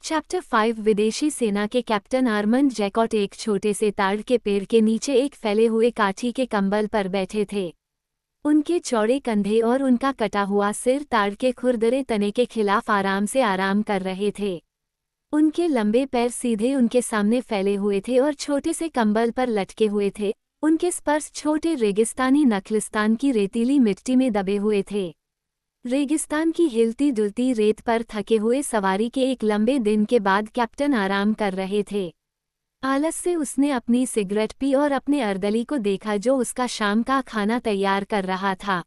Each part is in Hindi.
चैप्टर 5 विदेशी सेना के कैप्टन आर्मंड जैकॉट एक छोटे से ताड़ के पेड़ के नीचे एक फैले हुए काठी के कंबल पर बैठे थे। उनके चौड़े कंधे और उनका कटा हुआ सिर ताड़ के खुरदरे तने के खिलाफ आराम से आराम कर रहे थे। उनके लंबे पैर सीधे उनके सामने फैले हुए थे और छोटे से कंबल पर लटके हुए थे। उनके स्पर्श छोटे रेगिस्तानी नखलिस्तान की रेतीली मिट्टी में दबे हुए थे। रेगिस्तान की हिलती डुलती रेत पर थके हुए सवारी के एक लंबे दिन के बाद कैप्टन आराम कर रहे थे। आलस से उसने अपनी सिगरेट पी और अपने अर्दली को देखा जो उसका शाम का खाना तैयार कर रहा था।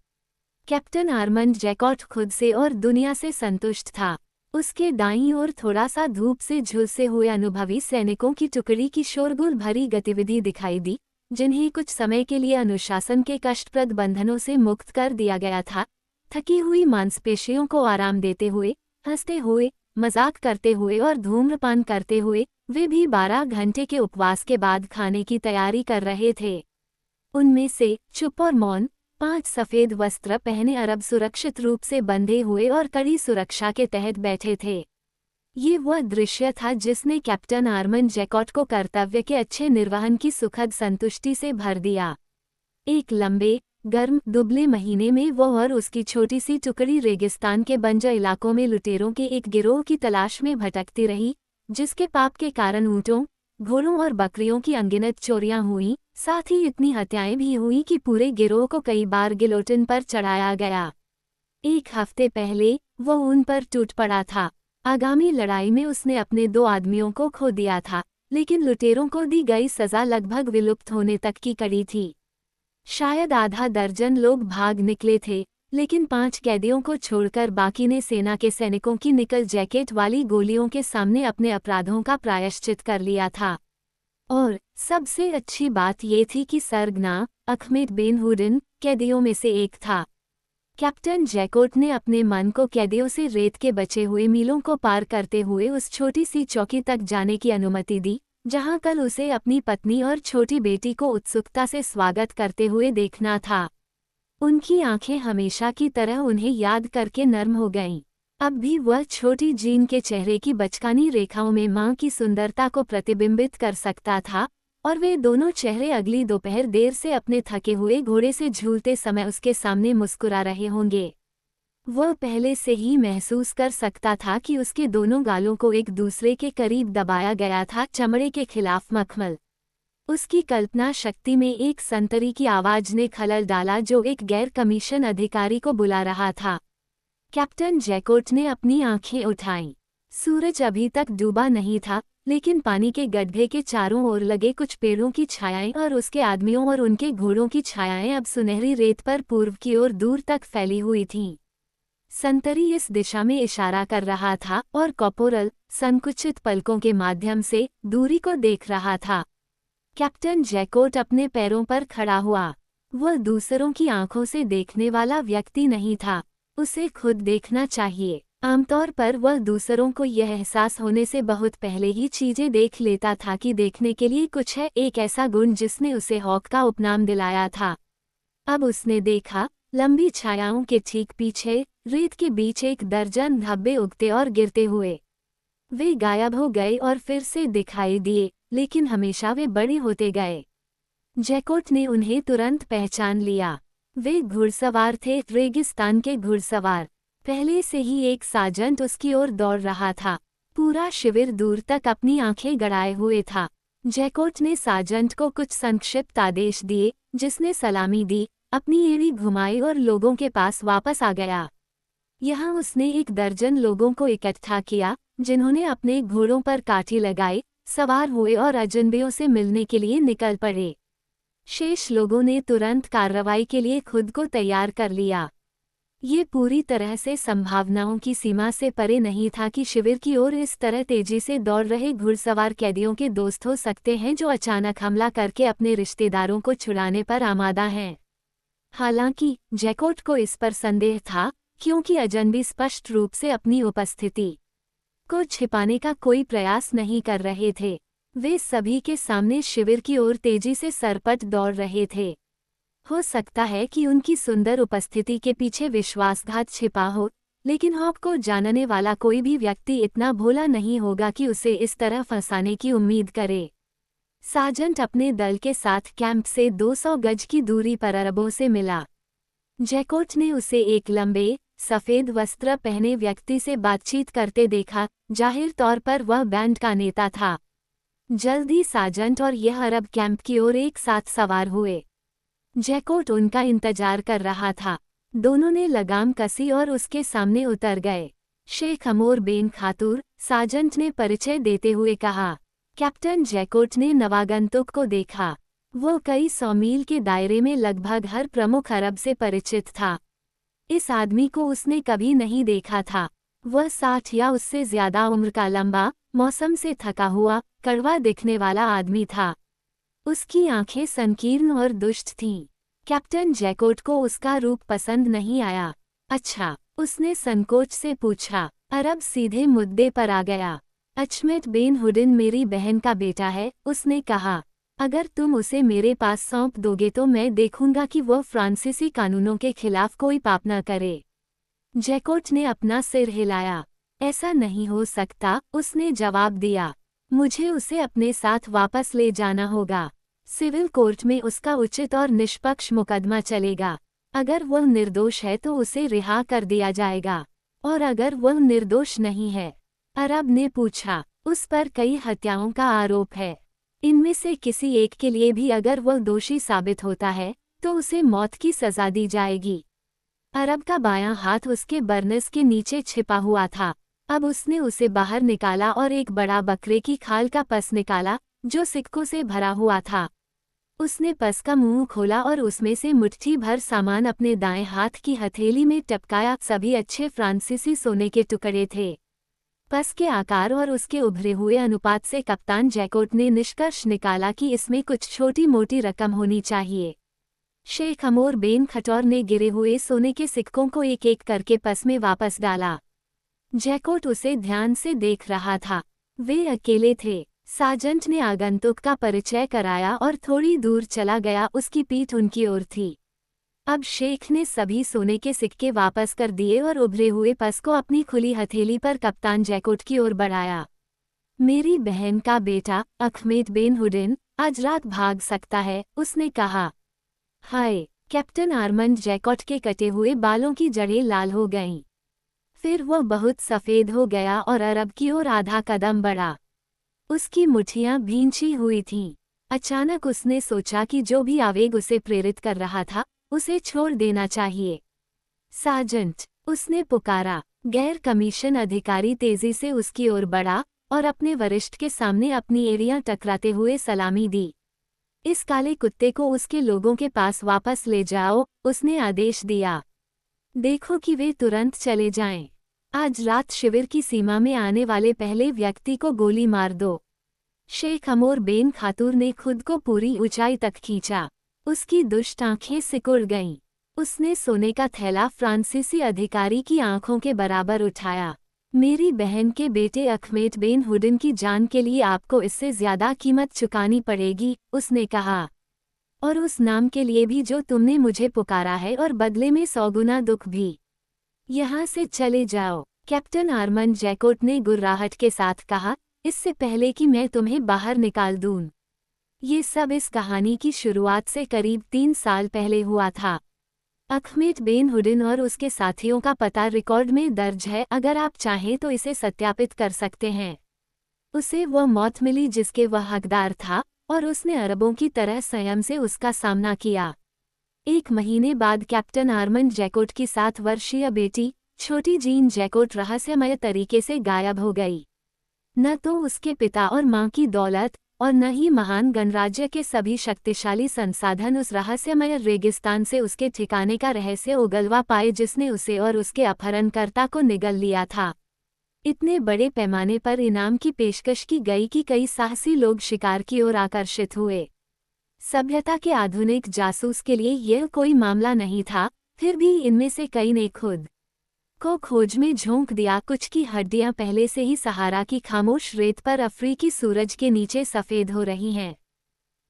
कैप्टन आर्मंड जैकॉट खुद से और दुनिया से संतुष्ट था। उसके दाईं ओर थोड़ा सा धूप से झुलसे हुए अनुभवी सैनिकों की टुकड़ी की शोरगुल भरी गतिविधि दिखाई दी, जिन्हें कुछ समय के लिए अनुशासन के कष्टप्रद बंधनों से मुक्त कर दिया गया था। थकी हुई मांसपेशियों को आराम देते हुए, हंसते हुए, मजाक करते हुए और धूम्रपान करते हुए वे भी 12 घंटे के उपवास के बाद खाने की तैयारी कर रहे थे। उनमें से चुप और मौन 5 सफ़ेद वस्त्र पहने अरब सुरक्षित रूप से बंधे हुए और कड़ी सुरक्षा के तहत बैठे थे। ये वह दृश्य था जिसने कैप्टन आर्मंड जैकॉट को कर्तव्य के अच्छे निर्वहन की सुखद संतुष्टि से भर दिया। एक लंबे गर्म दुबले महीने में वो और उसकी छोटी सी टुकड़ी रेगिस्तान के बंजर इलाकों में लुटेरों के एक गिरोह की तलाश में भटकती रही, जिसके पाप के कारण ऊँटों, घोड़ों और बकरियों की अनगिनत चोरियां हुईं। साथ ही इतनी हत्याएं भी हुईं कि पूरे गिरोह को कई बार गिलोटिन पर चढ़ाया गया। एक हफ्ते पहले वो उन पर टूट पड़ा था। आगामी लड़ाई में उसने अपने 2 आदमियों को खो दिया था, लेकिन लुटेरों को दी गई सज़ा लगभग विलुप्त होने तक की कड़ी थी। शायद आधा दर्जन लोग भाग निकले थे, लेकिन 5 कैदियों को छोड़कर बाकी ने सेना के सैनिकों की निकल जैकेट वाली गोलियों के सामने अपने अपराधों का प्रायश्चित कर लिया था। और सबसे अच्छी बात ये थी कि सरगना अखमेद बिन हुडन कैदियों में से एक था। कैप्टन जैकोट ने अपने मन को कैदियों से रेत के बचे हुए मीलों को पार करते हुए उस छोटी सी चौकी तक जाने की अनुमति दी, जहां कल उसे अपनी पत्नी और छोटी बेटी को उत्सुकता से स्वागत करते हुए देखना था। उनकी आंखें हमेशा की तरह उन्हें याद करके नर्म हो गईं। अब भी वह छोटी जीन के चेहरे की बचकानी रेखाओं में मां की सुंदरता को प्रतिबिंबित कर सकता था, और वे दोनों चेहरे अगली दोपहर देर से अपने थके हुए घोड़े से झूलते समय उसके सामने मुस्कुरा रहे होंगे। वह पहले से ही महसूस कर सकता था कि उसके दोनों गालों को एक दूसरे के करीब दबाया गया था, चमड़े के खिलाफ मखमल। उसकी कल्पना शक्ति में एक संतरी की आवाज ने खलल डाला जो एक गैर कमीशन अधिकारी को बुला रहा था। कैप्टन जैकोट ने अपनी आंखें उठाईं। सूरज अभी तक डूबा नहीं था, लेकिन पानी के गड्ढे के चारों ओर लगे कुछ पेड़ों की छायाएं और उसके आदमियों और उनके घोड़ों की छायाएं अब सुनहरी रेत पर पूर्व की ओर दूर तक फैली हुई थीं। संतरी इस दिशा में इशारा कर रहा था और कॉपोरल संकुचित पलकों के माध्यम से दूरी को देख रहा था। कैप्टन जैकोट अपने पैरों पर खड़ा हुआ। वह दूसरों की आंखों से देखने वाला व्यक्ति नहीं था, उसे खुद देखना चाहिए। आमतौर पर वह दूसरों को यह एहसास होने से बहुत पहले ही चीजें देख लेता था कि देखने के लिए कुछ है, एक ऐसा गुण जिसने उसे हॉक का उपनाम दिलाया था। अब उसने देखा, लंबी छायाओं के ठीक पीछे रेत के बीच 1 दर्जन धब्बे उगते और गिरते हुए। वे गायब हो गए और फिर से दिखाई दिए, लेकिन हमेशा वे बड़े होते गए। जैकोट ने उन्हें तुरंत पहचान लिया। वे घुड़सवार थे, रेगिस्तान के घुड़सवार। पहले से ही एक साजंट उसकी ओर दौड़ रहा था। पूरा शिविर दूर तक अपनी आंखें गड़ाए हुए था। जैकोट ने साजंट को कुछ संक्षिप्त आदेश दिए, जिसने सलामी दी, अपनी एड़ी घुमाई और लोगों के पास वापस आ गया। यहाँ उसने 1 दर्जन लोगों को इकट्ठा किया, जिन्होंने अपने घोड़ों पर काठी लगाई, सवार हुए और अजनबियों से मिलने के लिए निकल पड़े। शेष लोगों ने तुरंत कार्रवाई के लिए खुद को तैयार कर लिया। ये पूरी तरह से संभावनाओं की सीमा से परे नहीं था कि शिविर की ओर इस तरह तेजी से दौड़ रहे घुड़सवार कैदियों के दोस्त हो सकते हैं जो अचानक हमला करके अपने रिश्तेदारों को छुड़ाने पर आमादा हैं। हालांकि जैकोट को इस पर संदेह था, क्योंकि अजनबी स्पष्ट रूप से अपनी उपस्थिति को छिपाने का कोई प्रयास नहीं कर रहे थे। वे सभी के सामने शिविर की ओर तेजी से सरपट दौड़ रहे थे। हो सकता है कि उनकी सुंदर उपस्थिति के पीछे विश्वासघात छिपा हो, लेकिन हॉक को जानने वाला कोई भी व्यक्ति इतना भोला नहीं होगा कि उसे इस तरह फंसाने की उम्मीद करे। सार्जेंट अपने दल के साथ कैंप से 200 गज की दूरी पर अरबों से मिला। जैकोट ने उसे एक लंबे, सफ़ेद वस्त्र पहने व्यक्ति से बातचीत करते देखा, जाहिर तौर पर वह बैंड का नेता था। जल्दी सार्जेंट और यह अरब कैंप की ओर एक साथ सवार हुए। जैकोट उनका इंतजार कर रहा था। दोनों ने लगाम कसी और उसके सामने उतर गए। शेख अमोर बेन खातूर, सार्जेंट ने परिचय देते हुए कहा। कैप्टन जैकोट ने नवागंतुक को देखा। वो कई 100 मील के दायरे में लगभग हर प्रमुख अरब से परिचित था। इस आदमी को उसने कभी नहीं देखा था। वह 60 या उससे ज्यादा उम्र का लंबा, मौसम से थका हुआ, कड़वा दिखने वाला आदमी था। उसकी आंखें संकीर्ण और दुष्ट थीं। कैप्टन जैकोट को उसका रूप पसंद नहीं आया। अच्छा, उसने संकोच से पूछा। अरब सीधे मुद्दे पर आ गया। अचमेट बेन हुडिन मेरी बहन का बेटा है, उसने कहा। अगर तुम उसे मेरे पास सौंप दोगे तो मैं देखूंगा कि वह फ्रांसीसी कानूनों के खिलाफ कोई पाप न करे। जैकोट ने अपना सिर हिलाया। ऐसा नहीं हो सकता, उसने जवाब दिया। मुझे उसे अपने साथ वापस ले जाना होगा। सिविल कोर्ट में उसका उचित और निष्पक्ष मुकदमा चलेगा। अगर वह निर्दोष है तो उसे रिहा कर दिया जाएगा, और अगर वह निर्दोष नहीं है, अरब ने पूछा, उस पर कई हत्याओं का आरोप है। इनमें से किसी एक के लिए भी अगर वह दोषी साबित होता है तो उसे मौत की सजा दी जाएगी। अरब का बायां हाथ उसके बर्नस के नीचे छिपा हुआ था। अब उसने उसे बाहर निकाला और एक बड़ा बकरे की खाल का पस निकाला जो सिक्कों से भरा हुआ था। उसने पस का मुंह खोला और उसमें से मुट्ठी भर सामान अपने दाएं हाथ की हथेली में टपकाया। सभी अच्छे फ्रांसीसी सोने के टुकड़े थे। पस के आकार और उसके उभरे हुए अनुपात से कप्तान जैकोट ने निष्कर्ष निकाला कि इसमें कुछ छोटी मोटी रकम होनी चाहिए। शेख अमोर बेन खटौर ने गिरे हुए सोने के सिक्कों को एक एक करके पस में वापस डाला। जैकोट उसे ध्यान से देख रहा था। वे अकेले थे। सार्जेंट ने आगंतुक का परिचय कराया और थोड़ी दूर चला गया। उसकी पीठ उनकी ओर थी। अब शेख ने सभी सोने के सिक्के वापस कर दिए और उभरे हुए पस को अपनी खुली हथेली पर कप्तान जैकोट की ओर बढ़ाया। मेरी बहन का बेटा अखमेद बेन हुडिन आज रात भाग सकता है, उसने कहा। हाय! कैप्टन आर्मंड जैकोट के कटे हुए बालों की जड़ें लाल हो गईं। फिर वह बहुत सफ़ेद हो गया और अरब की ओर आधा कदम बढ़ा। उसकी मुट्ठियां भींची हुई थीं। अचानक उसने सोचा कि जो भी आवेग उसे प्रेरित कर रहा था, उसे छोड़ देना चाहिए। सार्जेंट, उसने पुकारा। गैर कमीशन अधिकारी तेजी से उसकी ओर बढ़ा और अपने वरिष्ठ के सामने अपनी एड़ियां टकराते हुए सलामी दी। इस काले कुत्ते को उसके लोगों के पास वापस ले जाओ, उसने आदेश दिया। देखो कि वे तुरंत चले जाएं। आज रात शिविर की सीमा में आने वाले पहले व्यक्ति को गोली मार दो। शेख अमोर बेन खातूर ने खुद को पूरी ऊंचाई तक खींचा। उसकी दुष्ट आंखें सिकुड़ गईं। उसने सोने का थैला फ्रांसीसी अधिकारी की आंखों के बराबर उठाया। मेरी बहन के बेटे अखमेद बेन हुडिन की जान के लिए आपको इससे ज्यादा कीमत चुकानी पड़ेगी, उसने कहा। और उस नाम के लिए भी जो तुमने मुझे पुकारा है, और बदले में 100 गुना दुख भी। यहाँ से चले जाओ, कैप्टन आर्मंड जैकोट ने गुर्राहट के साथ कहा, इससे पहले कि मैं तुम्हें बाहर निकाल दूं। ये सब इस कहानी की शुरुआत से करीब 3 साल पहले हुआ था। अखमेद बेन हुडिन और उसके साथियों का पता रिकॉर्ड में दर्ज है। अगर आप चाहें तो इसे सत्यापित कर सकते हैं। उसे वह मौत मिली जिसके वह हकदार था, और उसने अरबों की तरह संयम से उसका सामना किया। 1 महीने बाद कैप्टन आर्मंड जैकोट की 7 वर्षीय बेटी छोटी जीन जैकोट रहस्यमय तरीके से गायब हो गई। न तो उसके पिता और मां की दौलत और न ही महान गणराज्य के सभी शक्तिशाली संसाधन उस रहस्यमय रेगिस्तान से उसके ठिकाने का रहस्य उगलवा पाए जिसने उसे और उसके अपहरणकर्ता को निगल लिया था। इतने बड़े पैमाने पर इनाम की पेशकश की गई कि कई साहसी लोग शिकार की ओर आकर्षित हुए। सभ्यता के आधुनिक जासूस के लिए यह कोई मामला नहीं था, फिर भी इनमें से कई ने खुद को खोज में झोंक दिया। कुछ की हड्डियां पहले से ही सहारा की खामोश रेत पर अफ्रीकी सूरज के नीचे सफ़ेद हो रही हैं।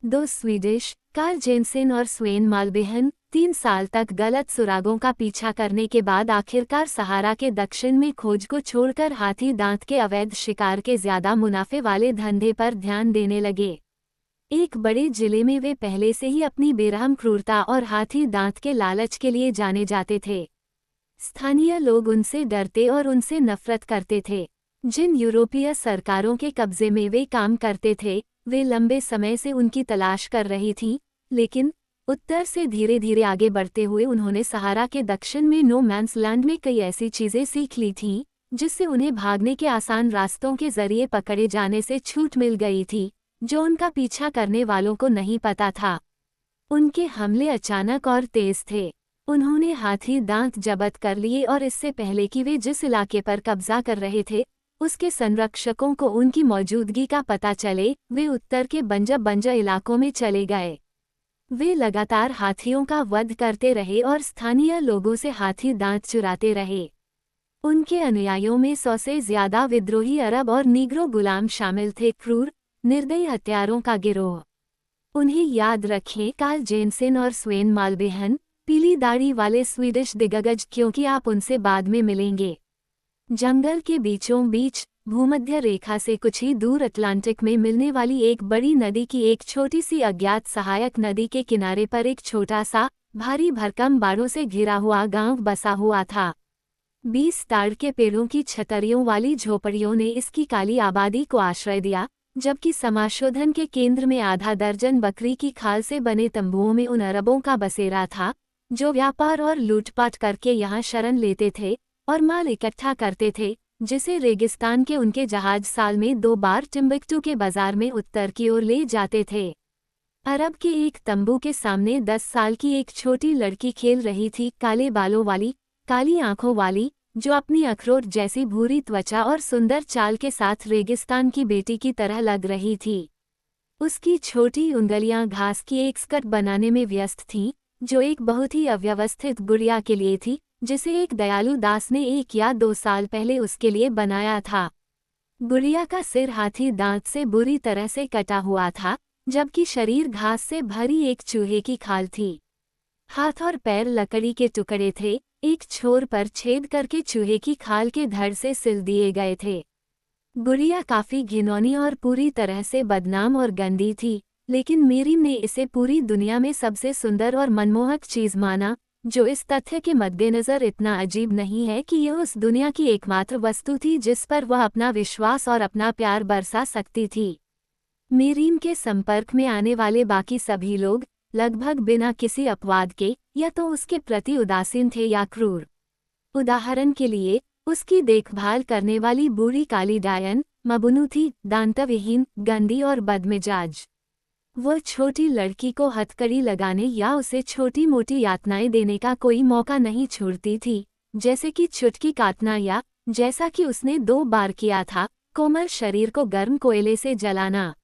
2 स्वीडिश, कार्ल जेनसेन और स्वेन मालबेहन, 3 साल तक गलत सुरागों का पीछा करने के बाद आखिरकार सहारा के दक्षिण में खोज को छोड़कर हाथी दांत के अवैध शिकार के ज्यादा मुनाफे वाले धंधे पर ध्यान देने लगे। एक बड़े जिले में वे पहले से ही अपनी बेरहम क्रूरता और हाथी दांत के लालच के लिए जाने जाते थे। स्थानीय लोग उनसे डरते और उनसे नफरत करते थे। जिन यूरोपीय सरकारों के कब्जे में वे काम करते थे, वे लंबे समय से उनकी तलाश कर रही थीं, लेकिन उत्तर से धीरे धीरे आगे बढ़ते हुए उन्होंने सहारा के दक्षिण में नो मैंस लैंड में कई ऐसी चीजें सीख ली थीं, जिससे उन्हें भागने के आसान रास्तों के जरिए पकड़े जाने से छूट मिल गई थी, जो उनका पीछा करने वालों को नहीं पता था। उनके हमले अचानक और तेज थे। उन्होंने हाथी दांत जब्त कर लिए और इससे पहले कि वे जिस इलाके पर कब्जा कर रहे थे, उसके संरक्षकों को उनकी मौजूदगी का पता चले, वे उत्तर के बंजर इलाकों में चले गए। वे लगातार हाथियों का वध करते रहे और स्थानीय लोगों से हाथी दांत चुराते रहे। उनके अनुयायियों में 100 से ज्यादा विद्रोही अरब और नीग्रो गुलाम शामिल थे, क्रूर, निर्दयी हत्यारों का गिरोह। उन्हें याद रखें, कार्ल जेनसेन और स्वेन मालबेहन, पीली दाढ़ी वाले स्वीडिश दिग्गज, क्योंकि आप उनसे बाद में मिलेंगे। जंगल के बीचों बीच, भूमध्य रेखा से कुछ ही दूर अटलांटिक में मिलने वाली एक बड़ी नदी की एक छोटी सी अज्ञात सहायक नदी के किनारे पर एक छोटा सा, भारी भरकम बाड़ों से घिरा हुआ गांव बसा हुआ था। 20 ताड़ के पेड़ों की छतरियों वाली झोपड़ियों ने इसकी काली आबादी को आश्रय दिया, जबकि समाशोधन के केंद्र में आधा दर्जन बकरी की खाल से बने तंबुओं में उन अरबों का बसेरा था, जो व्यापार और लूटपाट करके यहाँ शरण लेते थे और माल इकट्ठा करते थे, जिसे रेगिस्तान के उनके जहाज साल में 2 बार टिम्बक्टू के बाजार में उत्तर की ओर ले जाते थे। अरब के एक तंबू के सामने 10 साल की एक छोटी लड़की खेल रही थी, काले बालों वाली, काली आंखों वाली, जो अपनी अखरोट जैसी भूरी त्वचा और सुंदर चाल के साथ रेगिस्तान की बेटी की तरह लग रही थी। उसकी छोटी उंगलियां घास की एक स्कर्ट बनाने में व्यस्त थीं, जो एक बहुत ही अव्यवस्थित गुड़िया के लिए थी, जिसे एक दयालु दास ने 1 या 2 साल पहले उसके लिए बनाया था। गुड़िया का सिर हाथी दांत से बुरी तरह से कटा हुआ था, जबकि शरीर घास से भरी एक चूहे की खाल थी। हाथ और पैर लकड़ी के टुकड़े थे, एक छोर पर छेद करके चूहे की खाल के धड़ से सिल दिए गए थे। गुड़िया काफी घिनौनी और पूरी तरह से बदनाम और गंदी थी, लेकिन मीरीम ने इसे पूरी दुनिया में सबसे सुंदर और मनमोहक चीज माना, जो इस तथ्य के मद्देनजर इतना अजीब नहीं है कि यह उस दुनिया की एकमात्र वस्तु थी जिस पर वह अपना विश्वास और अपना प्यार बरसा सकती थी। मीरीम के संपर्क में आने वाले बाकी सभी लोग, लगभग बिना किसी अपवाद के, या तो उसके प्रति उदासीन थे या क्रूर। उदाहरण के लिए, उसकी देखभाल करने वाली बूढ़ी काली डायन मबुनू थी, दांतविहीन, गंदी और बदमिजाज। वह छोटी लड़की को हथकड़ी लगाने या उसे छोटी मोटी यातनाएं देने का कोई मौका नहीं छोड़ती थी, जैसे कि चुटकी काटना या, जैसा कि उसने 2 बार किया था, कोमल शरीर को गर्म कोयले से जलाना।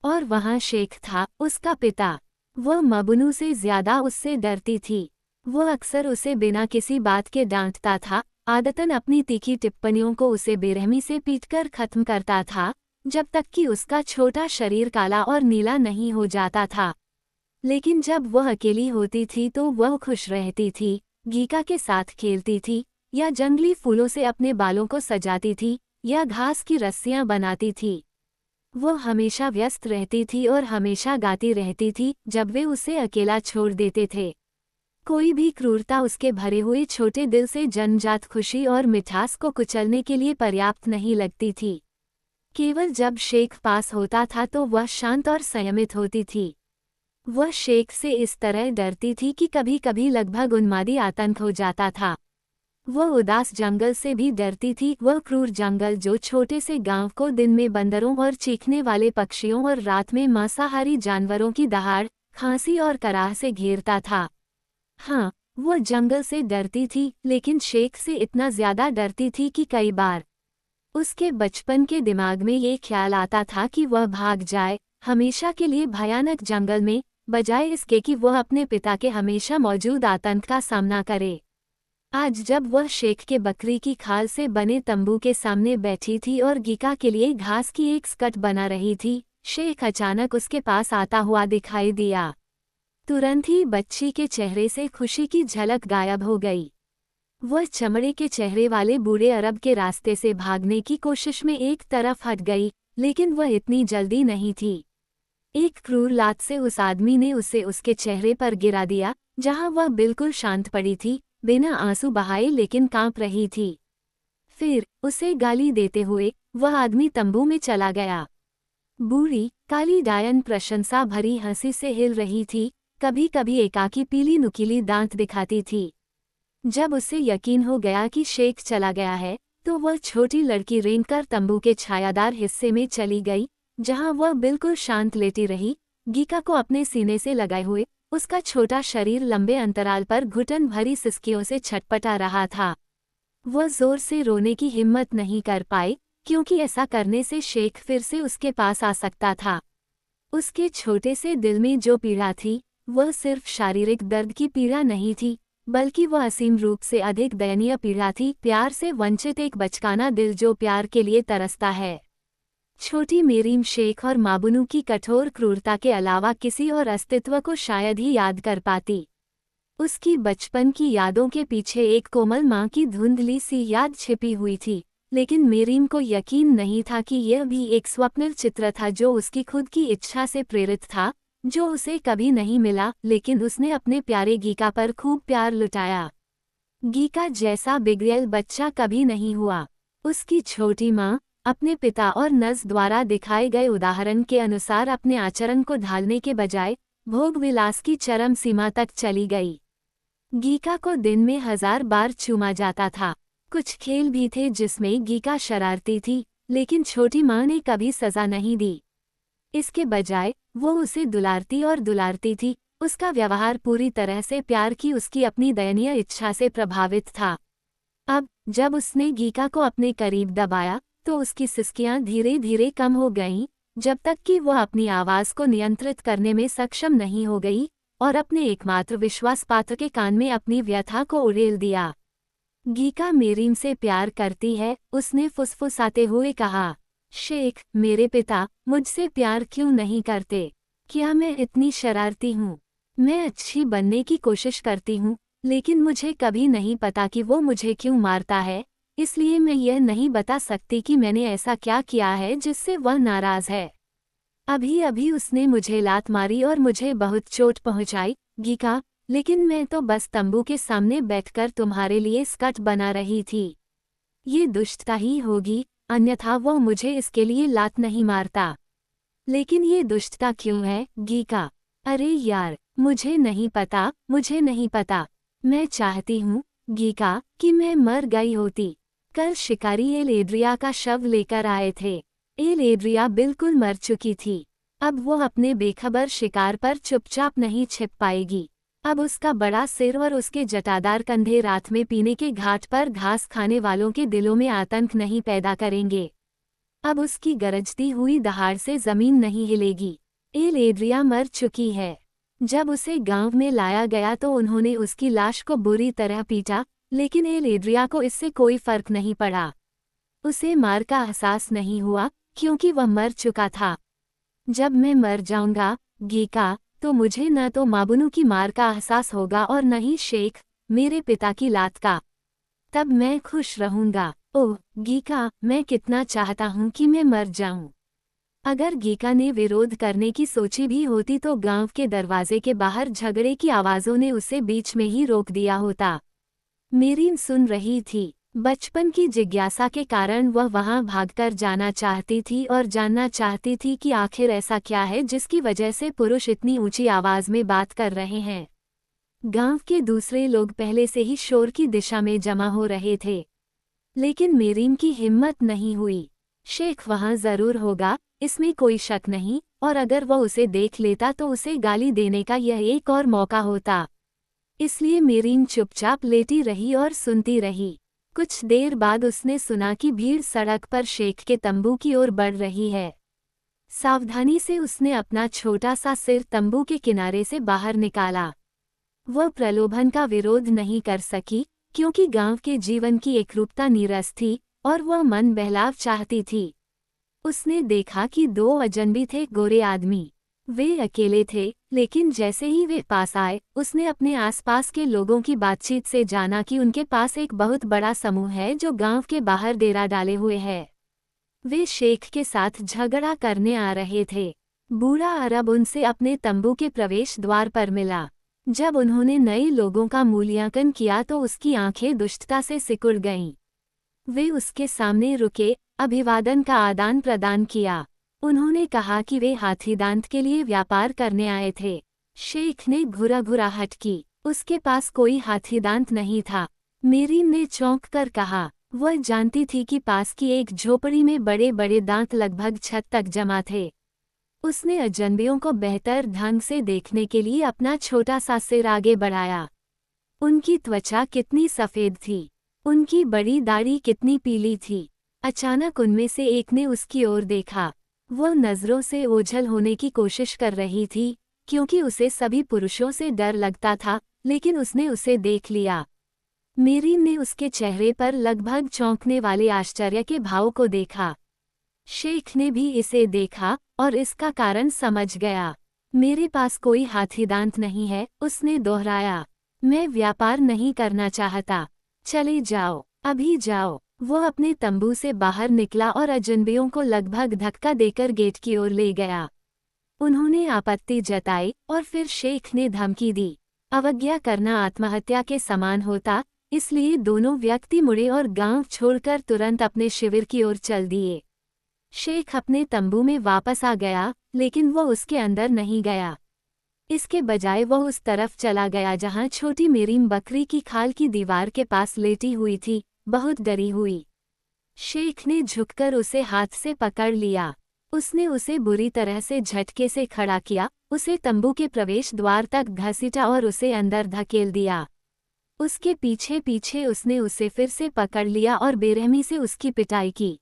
और वहाँ शेख था, उसका पिता। वह मबुनू से ज्यादा उससे डरती थी। वह अक्सर उसे बिना किसी बात के डांटता था, आदतन अपनी तीखी टिप्पणियों को उसे बेरहमी से पीटकर खत्म करता था, जब तक कि उसका छोटा शरीर काला और नीला नहीं हो जाता था। लेकिन जब वह अकेली होती थी तो वह खुश रहती थी, गीका के साथ खेलती थी, या जंगली फूलों से अपने बालों को सजाती थी, या घास की रस्सियां बनाती थी। वह हमेशा व्यस्त रहती थी और हमेशा गाती रहती थी जब वे उसे अकेला छोड़ देते थे। कोई भी क्रूरता उसके भरे हुए छोटे दिल से जन्मजात खुशी और मिठास को कुचलने के लिए पर्याप्त नहीं लगती थी। केवल जब शेख पास होता था तो वह शांत और संयमित होती थी। वह शेख से इस तरह डरती थी कि कभी कभी लगभग उन्मादी आतंक हो जाता था। वह उदास जंगल से भी डरती थी, वह क्रूर जंगल जो छोटे से गांव को दिन में बंदरों और चीखने वाले पक्षियों और रात में मांसाहारी जानवरों की दहाड़, खांसी और कराह से घेरता था। हाँ, वह जंगल से डरती थी, लेकिन शेख से इतना ज्यादा डरती थी कि कई बार उसके बचपन के दिमाग में ये ख्याल आता था कि वह भाग जाए, हमेशा के लिए भयानक जंगल में, बजाय इसके कि वह अपने पिता के हमेशा मौजूद आतंक का सामना करे। आज जब वह शेख के बकरी की खाल से बने तंबू के सामने बैठी थी और गीका के लिए घास की एक स्कर्ट बना रही थी, शेख अचानक उसके पास आता हुआ दिखाई दिया। तुरंत ही बच्ची के चेहरे से खुशी की झलक गायब हो गई। वह चमड़े के चेहरे वाले बूढ़े अरब के रास्ते से भागने की कोशिश में एक तरफ हट गई, लेकिन वह इतनी जल्दी नहीं थी। एक क्रूर लात से उस आदमी ने उसे उसके चेहरे पर गिरा दिया, जहां वह बिल्कुल शांत पड़ी थी, बिना आंसू बहाए लेकिन कांप रही थी। फिर उसे गाली देते हुए वह आदमी तंबू में चला गया। बूढ़ी काली डायन प्रशंसा भरी हंसी से हिल रही थी, कभी कभी एकाकी पीली नुकीली दांत दिखाती थी। जब उसे यकीन हो गया कि शेख चला गया है, तो वह छोटी लड़की रेंगकर तंबू के छायादार हिस्से में चली गई, जहां वह बिल्कुल शांत लेटी रही, गीका को अपने सीने से लगाए हुए। उसका छोटा शरीर लंबे अंतराल पर घुटन भरी सिसकियों से छटपटा रहा था। वह जोर से रोने की हिम्मत नहीं कर पाई, क्योंकि ऐसा करने से शेख फिर से उसके पास आ सकता था। उसके छोटे से दिल में जो पीड़ा थी, वह सिर्फ शारीरिक दर्द की पीड़ा नहीं थी, बल्कि वह असीम रूप से अधिक दयनीय पीड़ा थी, प्यार से वंचित एक बचकाना दिल जो प्यार के लिए तरसता है। छोटी मेरीम शेख और माबुनू की कठोर क्रूरता के अलावा किसी और अस्तित्व को शायद ही याद कर पाती। उसकी बचपन की यादों के पीछे एक कोमल माँ की धुंधली सी याद छिपी हुई थी, लेकिन मेरीम को यकीन नहीं था कि यह भी एक स्वप्निल चित्र था जो उसकी खुद की इच्छा से प्रेरित था, जो उसे कभी नहीं मिला, लेकिन उसने अपने प्यारे गीका पर खूब प्यार लुटाया। गीका जैसा बिगड़ैल बच्चा कभी नहीं हुआ। उसकी छोटी माँ अपने पिता और नज द्वारा दिखाए गए उदाहरण के अनुसार अपने आचरण को ढालने के बजाय भोग विलास की चरम सीमा तक चली गई। गीका को दिन में 1000 बार चूमा जाता था। कुछ खेल भी थे जिसमें गीका शरारती थी, लेकिन छोटी माँ ने कभी सजा नहीं दी। इसके बजाय वो उसे दुलारती और दुलारती थी। उसका व्यवहार पूरी तरह से प्यार की उसकी अपनी दयनीय इच्छा से प्रभावित था। अब जब उसने गीका को अपने करीब दबाया, तो उसकी सिसकियां धीरे धीरे कम हो गईं, जब तक कि वह अपनी आवाज़ को नियंत्रित करने में सक्षम नहीं हो गई और अपने एकमात्र विश्वास पात्र के कान में अपनी व्यथा को उड़ेल दिया। गीका मेरीम से प्यार करती है, उसने फुसफुसाते हुए कहा। शेख, मेरे पिता मुझसे प्यार क्यों नहीं करते? क्या मैं इतनी शरारती हूँ? मैं अच्छी बनने की कोशिश करती हूँ, लेकिन मुझे कभी नहीं पता कि वो मुझे क्यों मारता है, इसलिए मैं यह नहीं बता सकती कि मैंने ऐसा क्या किया है जिससे वह नाराज है। अभी अभी उसने मुझे लात मारी और मुझे बहुत चोट पहुँचाई, गीका, लेकिन मैं तो बस तंबू के सामने बैठकर तुम्हारे लिए स्कर्ट बना रही थी। ये दुष्टता ही होगी, अन्यथा वो मुझे इसके लिए लात नहीं मारता। लेकिन ये दुष्टता क्यों है, गीका? अरे यार, मुझे नहीं पता, मुझे नहीं पता। मैं चाहती हूँ, गीका, कि मैं मर गई होती। कल शिकारी एल एड्रिया का शव लेकर आए थे। एल एड्रिया बिल्कुल मर चुकी थी। अब वो अपने बेखबर शिकार पर चुपचाप नहीं छिप पाएगी। अब उसका बड़ा सिर और उसके जटादार कंधे रात में पीने के घाट पर घास खाने वालों के दिलों में आतंक नहीं पैदा करेंगे। अब उसकी गरजती हुई दहाड़ से जमीन नहीं हिलेगी। एल एड्रिया मर चुकी है। जब उसे गांव में लाया गया तो उन्होंने उसकी लाश को बुरी तरह पीटा, लेकिन एल एड्रिया को इससे कोई फर्क नहीं पड़ा। उसे मार का एहसास नहीं हुआ, क्योंकि वह मर चुका था। जब मैं मर जाऊंगा, गीका, तो मुझे न तो माबुनू की मार का एहसास होगा और न ही शेख, मेरे पिता की लात का। तब मैं खुश रहूंगा। ओह गीका, मैं कितना चाहता हूँ कि मैं मर जाऊं। अगर गीका ने विरोध करने की सोची भी होती तो गांव के दरवाजे के बाहर झगड़े की आवाज़ों ने उसे बीच में ही रोक दिया होता। मेरीन सुन रही थी। बचपन की जिज्ञासा के कारण वह वहां भागकर जाना चाहती थी और जानना चाहती थी कि आखिर ऐसा क्या है जिसकी वजह से पुरुष इतनी ऊंची आवाज में बात कर रहे हैं। गांव के दूसरे लोग पहले से ही शोर की दिशा में जमा हो रहे थे, लेकिन मेरीन की हिम्मत नहीं हुई। शेख वहां जरूर होगा, इसमें कोई शक नहीं, और अगर वह उसे देख लेता तो उसे गाली देने का यह एक और मौका होता। इसलिए मेरीन चुपचाप लेटी रही और सुनती रही। कुछ देर बाद उसने सुना कि भीड़ सड़क पर शेख के तंबू की ओर बढ़ रही है। सावधानी से उसने अपना छोटा सा सिर तंबू के किनारे से बाहर निकाला। वह प्रलोभन का विरोध नहीं कर सकी, क्योंकि गांव के जीवन की एकरूपता नीरस थी और वह मन बहलाव चाहती थी। उसने देखा कि 2 अजनबी थे, गोरे आदमी। वे अकेले थे, लेकिन जैसे ही वे पास आए, उसने अपने आसपास के लोगों की बातचीत से जाना कि उनके पास एक बहुत बड़ा समूह है जो गांव के बाहर डेरा डाले हुए है। वे शेख के साथ झगड़ा करने आ रहे थे। बूढ़ा अरब उनसे अपने तंबू के प्रवेश द्वार पर मिला। जब उन्होंने नए लोगों का मूल्यांकन किया तो उसकी आंखें दुष्टता से सिकुड़ गईं। वे उसके सामने रुके, अभिवादन का आदान प्रदान किया। उन्होंने कहा कि वे हाथीदांत के लिए व्यापार करने आए थे। शेख ने घुराघुराहट की। उसके पास कोई हाथीदांत नहीं था। मीरीम ने चौंक कर कहा। वह जानती थी कि पास की एक झोपड़ी में बड़े बड़े दांत लगभग छत तक जमा थे। उसने अजनबियों को बेहतर ढंग से देखने के लिए अपना छोटा सा सिर आगे बढ़ाया। उनकी त्वचा कितनी सफ़ेद थी, उनकी बड़ी दाढ़ी कितनी पीली थी। अचानक उनमें से एक ने उसकी ओर देखा। वह नज़रों से ओझल होने की कोशिश कर रही थी, क्योंकि उसे सभी पुरुषों से डर लगता था, लेकिन उसने उसे देख लिया। मीरीम ने उसके चेहरे पर लगभग चौंकने वाले आश्चर्य के भाव को देखा। शेख ने भी इसे देखा और इसका कारण समझ गया। मेरे पास कोई हाथीदांत नहीं है, उसने दोहराया। मैं व्यापार नहीं करना चाहता। चले जाओ, अभी जाओ। वह अपने तंबू से बाहर निकला और अजनबियों को लगभग धक्का देकर गेट की ओर ले गया। उन्होंने आपत्ति जताई और फिर शेख ने धमकी दी। अवज्ञा करना आत्महत्या के समान होता, इसलिए दोनों व्यक्ति मुड़े और गांव छोड़कर तुरंत अपने शिविर की ओर चल दिए। शेख अपने तंबू में वापस आ गया, लेकिन वह उसके अंदर नहीं गया। इसके बजाय वह उस तरफ चला गया जहां छोटी मीरीम बकरी की खाल की दीवार के पास लेटी हुई थी, बहुत डरी हुई। शेख ने झुककर उसे हाथ से पकड़ लिया। उसने उसे बुरी तरह से झटके से खड़ा किया, उसे तंबू के प्रवेश द्वार तक घसीटा और उसे अंदर धकेल दिया। उसके पीछे पीछे उसने उसे फिर से पकड़ लिया और बेरहमी से उसकी पिटाई की।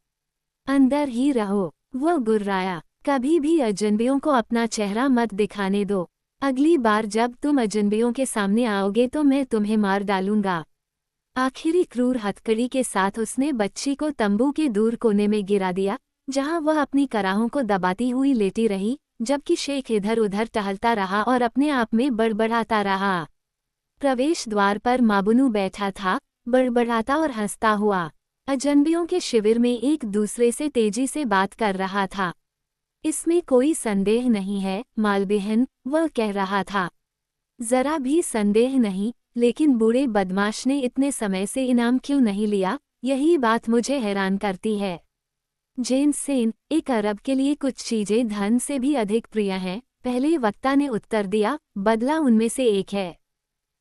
अंदर ही रहो, वह गुर्राया। कभी भी अजनबियों को अपना चेहरा मत दिखाने दो। अगली बार जब तुम अजनबियों के सामने आओगे तो मैं तुम्हें मार डालूंगा। आखिरी क्रूर हथकड़ी के साथ उसने बच्ची को तंबू के दूर कोने में गिरा दिया, जहां वह अपनी कराहों को दबाती हुई लेटी रही, जबकि शेख इधर उधर टहलता रहा और अपने आप में बड़बड़ाता रहा। प्रवेश द्वार पर माबुनू बैठा था, बड़बड़ाता और हंसता हुआ। अजनबियों के शिविर में एक दूसरे से तेजी से बात कर रहा था। इसमें कोई संदेह नहीं है, मालबहन, वह कह रहा था। जरा भी संदेह नहीं, लेकिन बूढ़े बदमाश ने इतने समय से इनाम क्यों नहीं लिया, यही बात मुझे हैरान करती है। जेनसेन, एक अरब के लिए कुछ चीजें धन से भी अधिक प्रिय हैं, पहले वक्ता ने उत्तर दिया, बदला उनमें से एक है।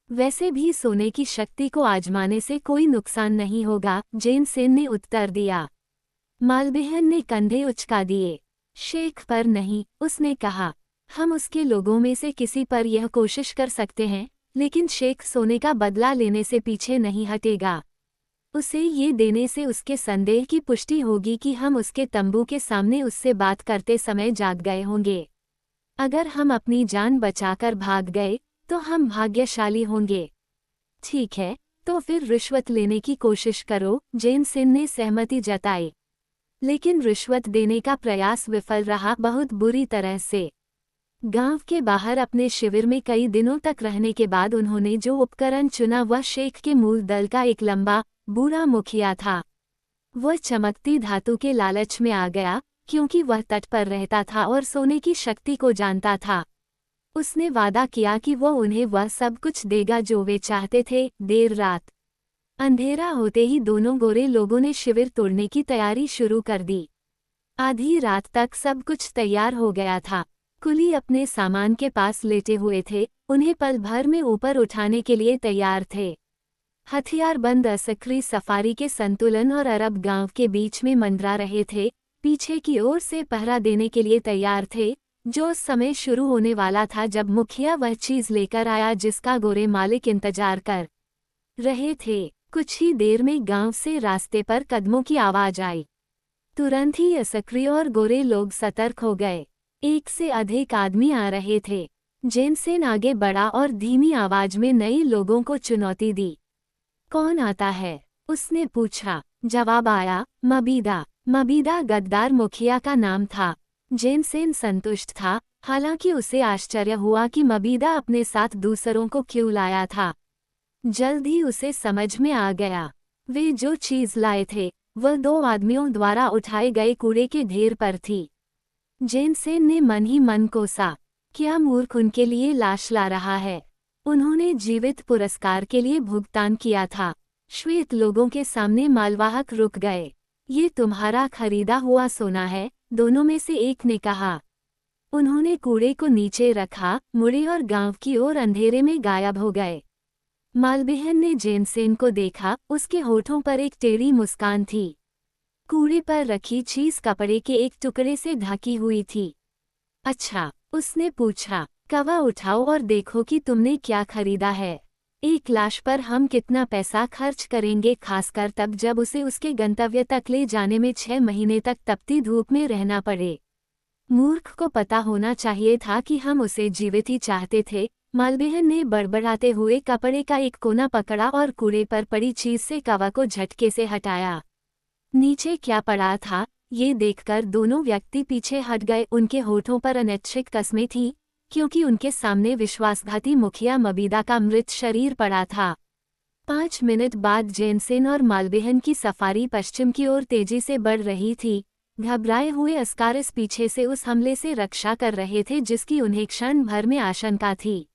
वैसे भी सोने की शक्ति को आजमाने से कोई नुकसान नहीं होगा, जेनसेन ने उत्तर दिया। मालबहन ने कंधे उचका दिए। शेख पर नहीं, उसने कहा। हम उसके लोगों में से किसी पर यह कोशिश कर सकते हैं, लेकिन शेख सोने का बदला लेने से पीछे नहीं हटेगा। उसे ये देने से उसके संदेह की पुष्टि होगी कि हम उसके तंबू के सामने उससे बात करते समय जाग गए होंगे। अगर हम अपनी जान बचाकर भाग गए तो हम भाग्यशाली होंगे। ठीक है, तो फिर रिश्वत लेने की कोशिश करो, जेनसेन ने सहमति जताई। लेकिन रिश्वत देने का प्रयास विफल रहा, बहुत बुरी तरह से। गांव के बाहर अपने शिविर में कई दिनों तक रहने के बाद उन्होंने जो उपकरण चुना वह शेख के मूल दल का एक लंबा, बूढ़ा मुखिया था। वह चमकती धातु के लालच में आ गया, क्योंकि वह तट पर रहता था और सोने की शक्ति को जानता था। उसने वादा किया कि वह उन्हें वह सब कुछ देगा जो वे चाहते थे। देर रात, अंधेरा होते ही दोनों गोरे लोगों ने शिविर तोड़ने की तैयारी शुरू कर दी। आधी रात तक सब कुछ तैयार हो गया था। कुली अपने सामान के पास लेटे हुए थे, उन्हें पल भर में ऊपर उठाने के लिए तैयार थे। हथियारबंद असकरी सफारी के संतुलन और अरब गांव के बीच में मंडरा रहे थे, पीछे की ओर से पहरा देने के लिए तैयार थे, जो उस समय शुरू होने वाला था जब मुखिया वह चीज लेकर आया जिसका गोरे मालिक इंतजार कर रहे थे। कुछ ही देर में गांव से रास्ते पर कदमों की आवाज आई। तुरंत ही असकरी और गोरे लोग सतर्क हो गए। एक से अधिक आदमी आ रहे थे। जेनसेन आगे बढ़ा और धीमी आवाज में नए लोगों को चुनौती दी। कौन आता है? उसने पूछा। जवाब आया, मबीदा। मबीदा गद्दार मुखिया का नाम था। जेनसेन संतुष्ट था, हालांकि उसे आश्चर्य हुआ कि मबीदा अपने साथ दूसरों को क्यों लाया था। जल्द ही उसे समझ में आ गया। वे जो चीज लाए थे वह 2 आदमियों द्वारा उठाए गए कूड़े के ढेर पर थी। जेनसेन ने मन ही मन कोसा, क्या मूर्ख उनके लिए लाश ला रहा है। उन्होंने जीवित पुरस्कार के लिए भुगतान किया था। श्वेत लोगों के सामने मालवाहक रुक गए। ये तुम्हारा खरीदा हुआ सोना है, दोनों में से एक ने कहा। उन्होंने कूड़े को नीचे रखा, मुड़े और गांव की ओर अंधेरे में गायब हो गए। मालबेहन ने जेनसेन को देखा, उसके होठों पर एक टेढ़ी मुस्कान थी। कूड़े पर रखी चीज कपड़े के एक टुकड़े से ढकी हुई थी। अच्छा, उसने पूछा, कवा उठाओ और देखो कि तुमने क्या खरीदा है। एक लाश पर हम कितना पैसा खर्च करेंगे, खासकर तब जब उसे उसके गंतव्य तक ले जाने में 6 महीने तक तपती धूप में रहना पड़े। मूर्ख को पता होना चाहिए था कि हम उसे जीवित ही चाहते थे। मालबेहन ने बड़बड़ाते हुए कपड़े का एक कोना पकड़ा और कूड़े पर पड़ी चीज से कवा को झटके से हटाया। नीचे क्या पड़ा था, ये देखकर दोनों व्यक्ति पीछे हट गए। उनके होठों पर अनैच्छिक कस्में थीं, क्योंकि उनके सामने विश्वासघाती मुखिया मबीदा का मृत शरीर पड़ा था। 5 मिनट बाद जेनसेन और मालबेहन की सफारी पश्चिम की ओर तेजी से बढ़ रही थी। घबराए हुए अस्कारिस पीछे से उस हमले से रक्षा कर रहे थे जिसकी उन्हें क्षण भर में आशंका थी।